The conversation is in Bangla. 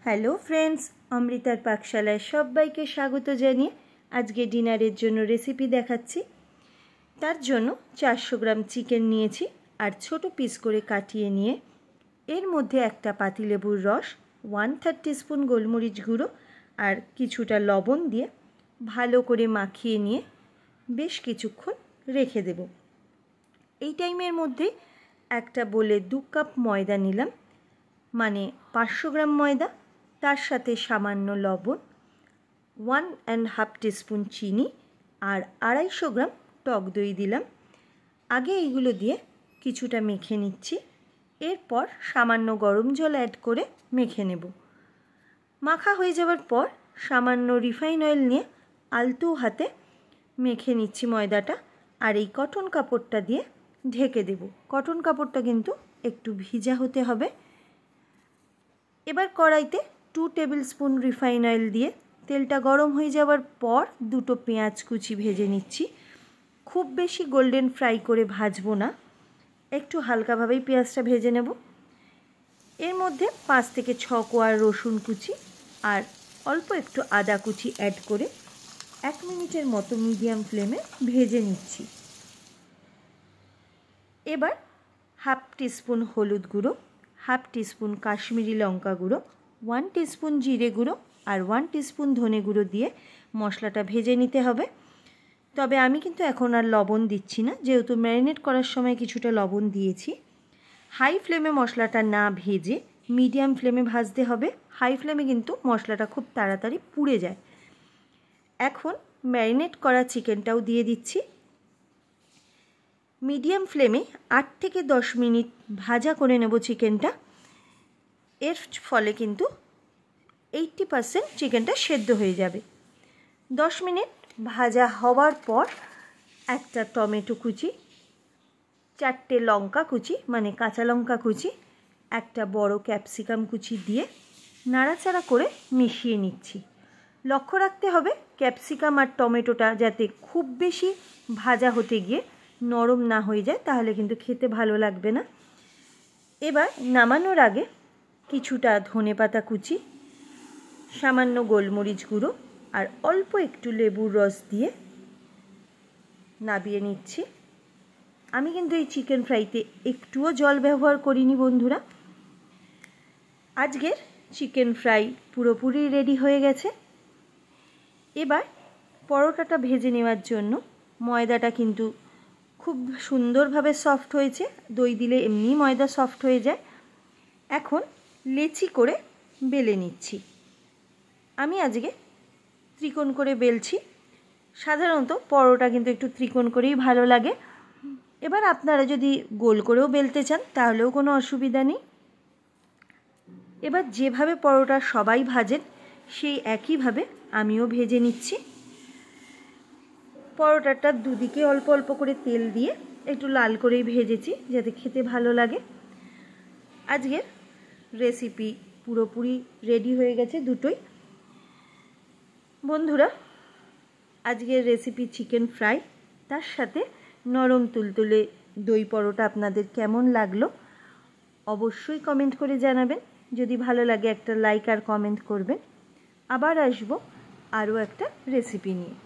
হ্যালো ফ্রেন্ডস, অমৃতার পাকশালায় সবাইকে স্বাগত জানিয়ে আজকে ডিনারের জন্য রেসিপি দেখাচ্ছি। তার জন্য 400 গ্রাম চিকেন নিয়েছি আর ছোট পিস করে কাটিয়ে নিয়ে এর মধ্যে একটা পাতিলেবুর রস, 1/3 স্পুন গোলমরিচ গুঁড়ো আর কিছুটা লবণ দিয়ে ভালো করে মাখিয়ে নিয়ে বেশ কিছুক্ষণ রেখে দেব। এই টাইমের মধ্যে একটা বোলে 2 কাপ ময়দা নিলাম, মানে 500 গ্রাম ময়দা, তার সাথে সামান্য লবণ, 1.5 টিস্পুন চিনি আর 250 গ্রাম টক দই দিলাম। আগে এইগুলো দিয়ে কিছুটা মেখে নিচ্ছি, এরপর সামান্য গরম জল অ্যাড করে মেখে নেব। মাখা হয়ে যাওয়ার পর সামান্য রিফাইন অয়েল নিয়ে আলতো হাতে মেখে নিচ্ছি ময়দাটা, আর এই কটন কাপড়টা দিয়ে ঢেকে দেব। কটন কাপড়টা কিন্তু একটু ভিজা হতে হবে। এবার কড়াইতে 2 টেবিল স্পুন রিফাইন অয়েল দিয়ে তেলটা গরম হয়ে যাওয়ার পর 2টো পেঁয়াজ কুচি ভেজে নিচ্ছি। খুব বেশি গোল্ডেন ফ্রাই করে ভাজবো না, একটু হালকাভাবেই পেঁয়াজটা ভেজে নেব। এর মধ্যে 5 থেকে 6 কোয়া রসুন কুচি আর অল্প একটু আদা কুচি অ্যাড করে 1 মিনিটের মতো মিডিয়াম ফ্লেমে ভেজে নিচ্ছি। এবার 1/2 টিস্পুন হলুদ গুঁড়ো, 1/2 টিস্পুন কাশ্মীরি লঙ্কা গুঁড়ো, 1 টিস্পুন জিরে গুঁড়ো আর 1 টিস্পুন ধনে গুঁড়ো দিয়ে মশলাটা ভেজে নিতে হবে। তবে আমি কিন্তু এখন আর লবণ দিচ্ছি না, যেহেতু ম্যারিনেট করার সময় কিছুটা লবণ দিয়েছি। হাই ফ্লেমে মশলাটা না ভেজে মিডিয়াম ফ্লেমে ভাজতে হবে। হাই ফ্লেমে কিন্তু মশলাটা খুব তাড়াতাড়ি পুড়ে যায়। এখন ম্যারিনেট করা চিকেনটাও দিয়ে দিচ্ছি। মিডিয়াম ফ্লেমে 8 থেকে 10 মিনিট ভাজা করে নেব চিকেনটা। এর ফলে কিন্তু 80% চিকেনটা সেদ্ধ হয়ে যাবে। 10 মিনিট ভাজা হওয়ার পর একটা টমেটো কুচি, 4টে লঙ্কা কুচি মানে কাঁচা লঙ্কা কুচি, একটা বড় ক্যাপসিকাম কুচি দিয়ে নাড়াচাড়া করে মিশিয়ে নিচ্ছি। লক্ষ্য রাখতে হবে ক্যাপসিকাম আর টমেটোটা যাতে খুব বেশি ভাজা হতে গিয়ে নরম না হয়ে যায়, তাহলে কিন্তু খেতে ভালো লাগবে না। এবার নামানোর আগে কিছুটা ধনেপাতা কুচি, সামান্য গোলমরিচ গুঁড়ো আর অল্প একটু লেবুর রস দিয়ে নাবিয়ে নিচ্ছি। আমি কিন্তু এই চিকেন ফ্রাইতে একটুও জল ব্যবহার করিনি বন্ধুরা। আজকের চিকেন ফ্রাই পুরোপুরি রেডি হয়ে গেছে। এবার পরোটাটা ভেজে নেওয়ার জন্য ময়দাটা কিন্তু খুব সুন্দরভাবে সফট হয়েছে, দই দিলে এমনি ময়দা সফট হয়ে যায়। এখন লেচি করে বেলে নিচ্ছি। আমি আজকে ত্রিকোণ করে বেলছি। সাধারণত পরোটা কিন্তু একটু ত্রিকোণ করেই ভালো লাগে। এবার আপনারা যদি গোল করেও বেলতে চান তাহলেও কোনো অসুবিধা নেই। এবার যেভাবে পরোটা সবাই ভাজেন সেই একইভাবে আমিও ভেজে নিচ্ছি। পরোটাটা দুদিকে অল্প অল্প করে তেল দিয়ে একটু লাল করেই ভেজেছি, যাতে খেতে ভালো লাগে। আজকের রেসিপি পুরোপুরি রেডি হয়ে গেছে দুটোই। বন্ধুরা, আজকের রেসিপি চিকেন ফ্রাই, তার সাথে নরম তুলতুলে দই পরোটা আপনাদের কেমন লাগলো অবশ্যই কমেন্ট করে জানাবেন। যদি ভালো লাগে একটা লাইক আর কমেন্ট করবেন। আবার আসবো আরও একটা রেসিপি নিয়ে।